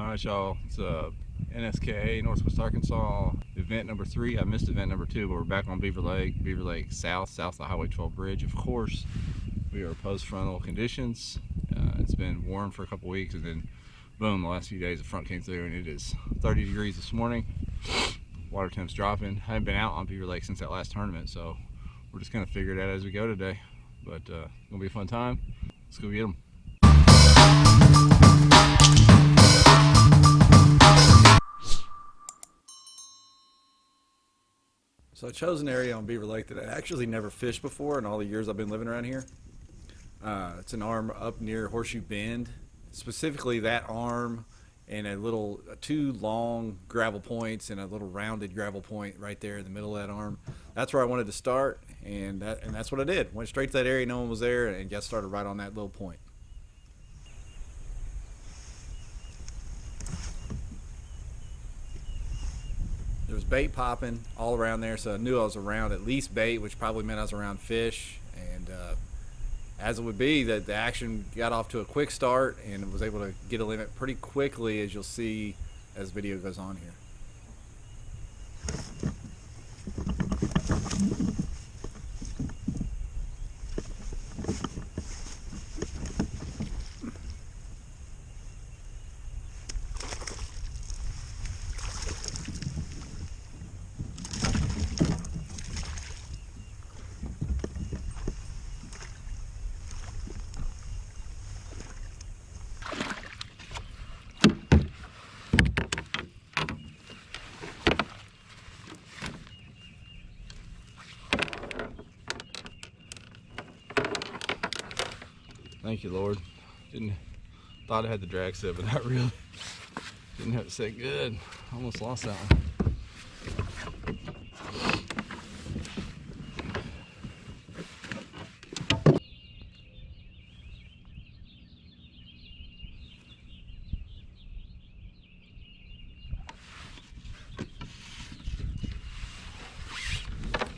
Alright y'all, it's NSKA Northwest Arkansas event number 3. I missed event number 2, but we're back on Beaver Lake South, south of the Highway 12 bridge. Of course, we are post-frontal conditions. It's been warm for a couple weeks, and then boom, the last few days the front came through and it is 30 degrees this morning. Water temp's dropping. I haven't been out on Beaver Lake since that last tournament, so we're just gonna figure it out as we go today. But gonna be a fun time. Let's go get them. So I chose an area on Beaver Lake that I actually never fished before in all the years I've been living around here. It's an arm up near Horseshoe Bend, specifically that arm and two long gravel points and a little rounded gravel point right there in the middle of that arm. That's where I wanted to start, and that's what I did. Went straight to that area, no one was there, and got started right on that little point. There was bait popping all around there, so I knew I was around at least bait, which probably meant I was around fish. And as it would be, that the action got off to a quick start and was able to get a limit pretty quickly, as you'll see as the video goes on here. Thank you, Lord. Thought I had the drag set, but not really. Didn't have to say good. Almost lost that one.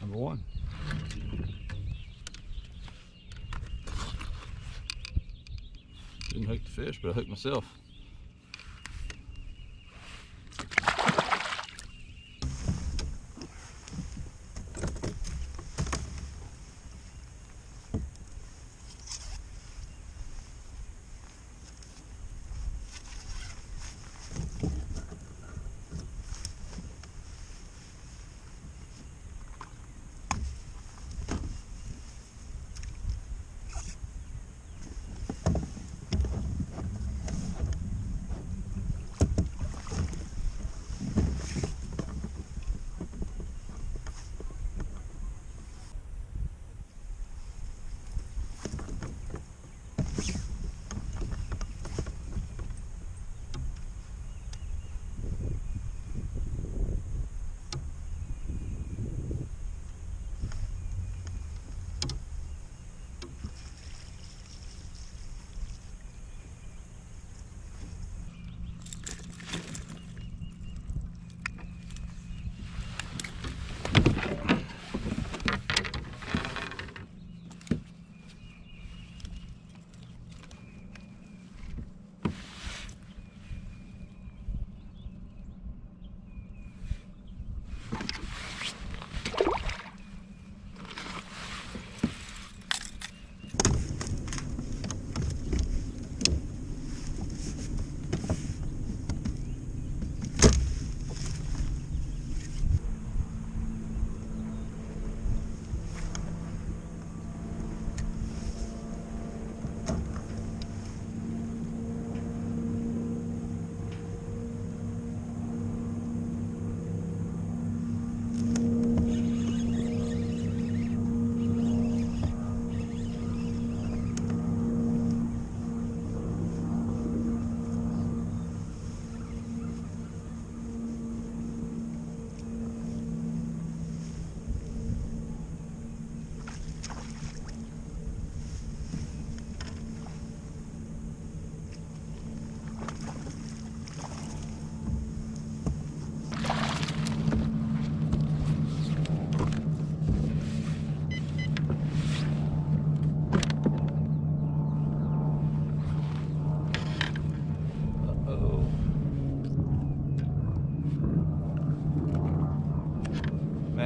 Number one. Didn't hook the fish, but I hooked myself.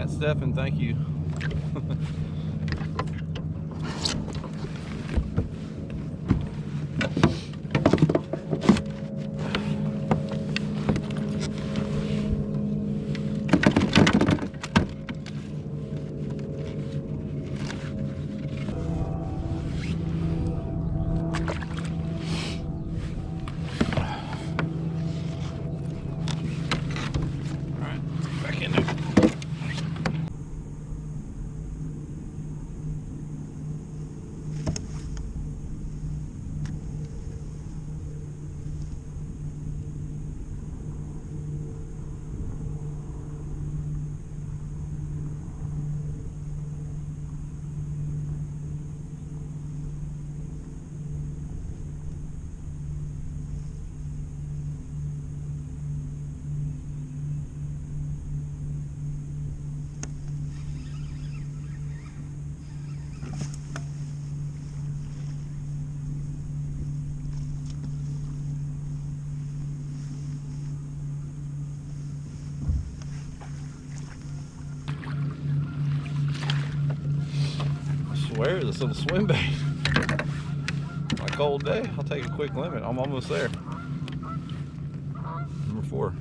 right, Stefan, thank you. I swear, this little swim bait. On a cold day, I'll take a quick limit. I'm almost there. Number 4.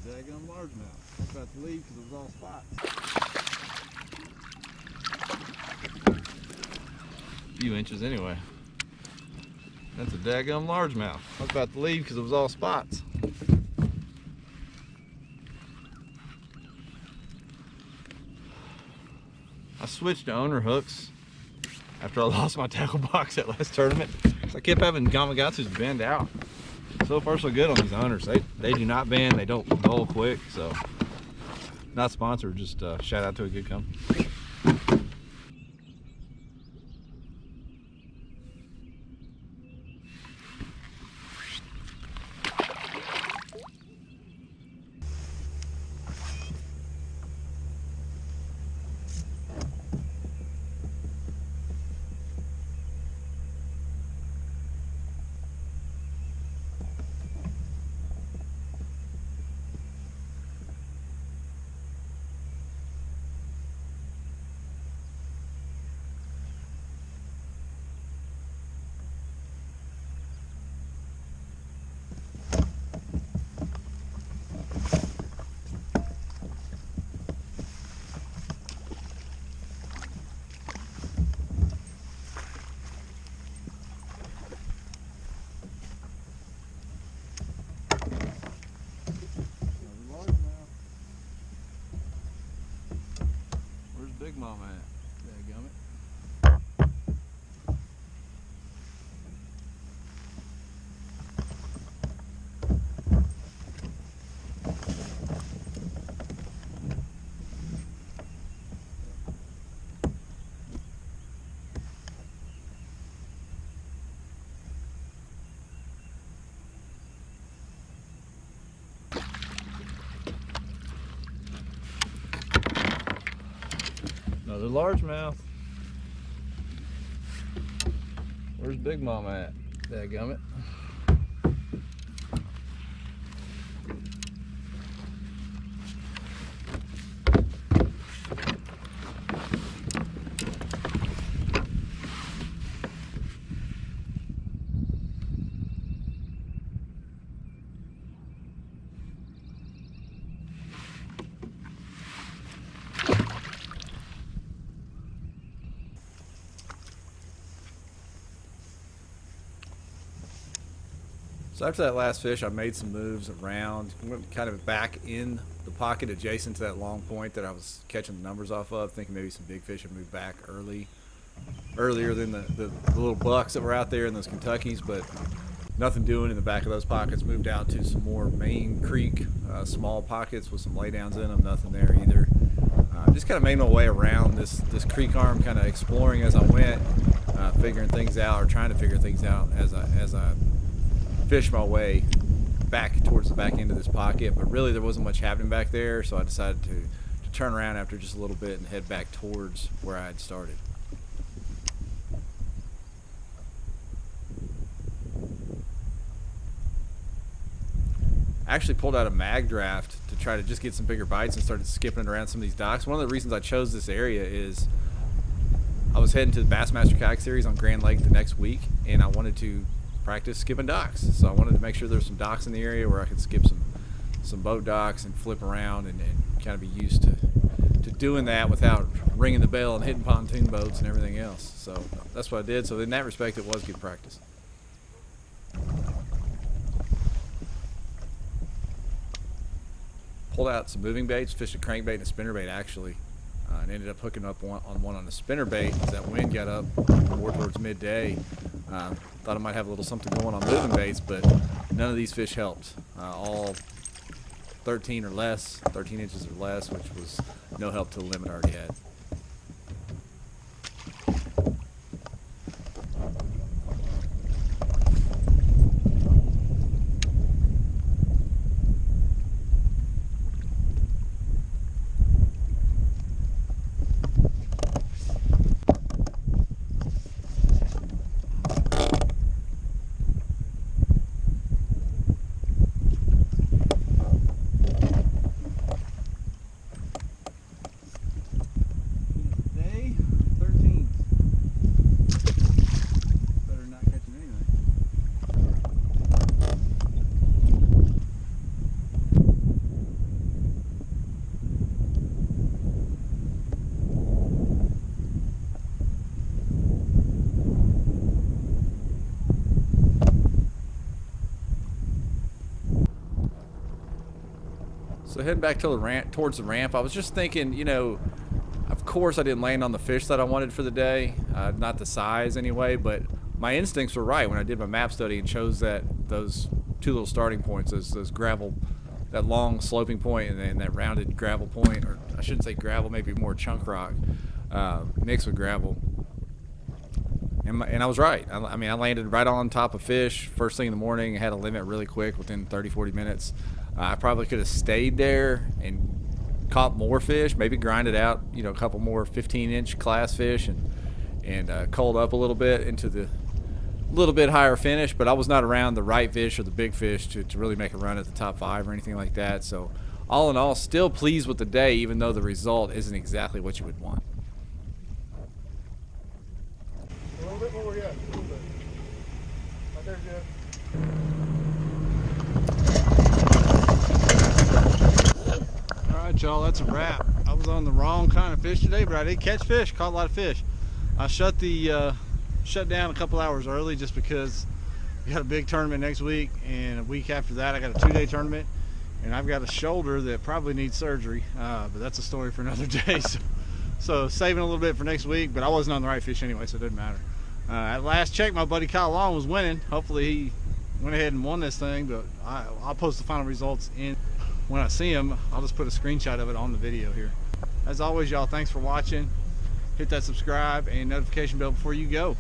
Daggum largemouth. I was about to leave because it was all spots. A few inches anyway. That's a daggum largemouth. I was about to leave because it was all spots. I switched to owner hooks after I lost my tackle box at last tournament. So I kept having Gamakatsus bend out. So far so good on these owners. They do not bend, they don't dull quick, so not sponsored, just shout out to a good company. Another largemouth. Where's Big Mama at? Dadgummit. So after that last fish, I made some moves around, went kind of back in the pocket adjacent to that long point that I was catching the numbers off of, thinking maybe some big fish had moved back earlier than the little bucks that were out there in those Kentuckys, but nothing doing in the back of those pockets. Moved out to some more main creek, small pockets with some laydowns in them, nothing there either. Just kind of made my way around this creek arm, kind of exploring as I went, figuring things out, or trying to figure things out as I fish my way back towards the back end of this pocket. But really there wasn't much happening back there, so I decided to turn around after just a little bit and head back towards where I had started. I actually pulled out a mag draft to try to just get some bigger bites and started skipping around some of these docks. One of the reasons I chose this area is I was heading to the Bassmaster Kayak Series on Grand Lake the next week, and I wanted to practice skipping docks. So I wanted to make sure there's some docks in the area where I could skip some boat docks and flip around and kind of be used to doing that without ringing the bell and hitting pontoon boats and everything else. So that's what I did. So in that respect, it was good practice. Pulled out some moving baits, fished a crankbait and a spinnerbait actually, and ended up hooking up one on a spinnerbait as that wind got up more towards midday. Thought I might have a little something going on moving baits, but none of these fish helped. All 13 inches or less, which was no help to the limit I already had. So heading back to the ramp, towards the ramp, I was just thinking, you know, of course I didn't land on the fish that I wanted for the day, not the size anyway, but my instincts were right when I did my map study and chose those two little starting points, those gravel, that long sloping point and then that rounded gravel point, or I shouldn't say gravel, maybe more chunk rock mixed with gravel. And I was right. I mean, I landed right on top of fish first thing in the morning. I had a limit really quick within 30-40 minutes. I probably could have stayed there and caught more fish, maybe grinded out, you know, a couple more 15-inch class fish and culled up a little bit into the little bit higher finish, but I was not around the right fish or the big fish to really make a run at the top 5 or anything like that. So all in all, still pleased with the day, even though the result isn't exactly what you would want. A little bit more, yeah, a little bit. Right there, Jeff. Alright, y'all, that's a wrap. I was on the wrong kind of fish today, but I did catch fish, caught a lot of fish. I shut down a couple hours early just because we got a big tournament next week, and a week after that I got a 2-day tournament, and I've got a shoulder that probably needs surgery, but that's a story for another day. So saving a little bit for next week, but I wasn't on the right fish anyway, so it doesn't matter. At last check, my buddy Kyle Long was winning. Hopefully he went ahead and won this thing, but I'll post the final results in when I see him. I'll just put a screenshot of it on the video here. As always, y'all, thanks for watching. Hit that subscribe and notification bell before you go.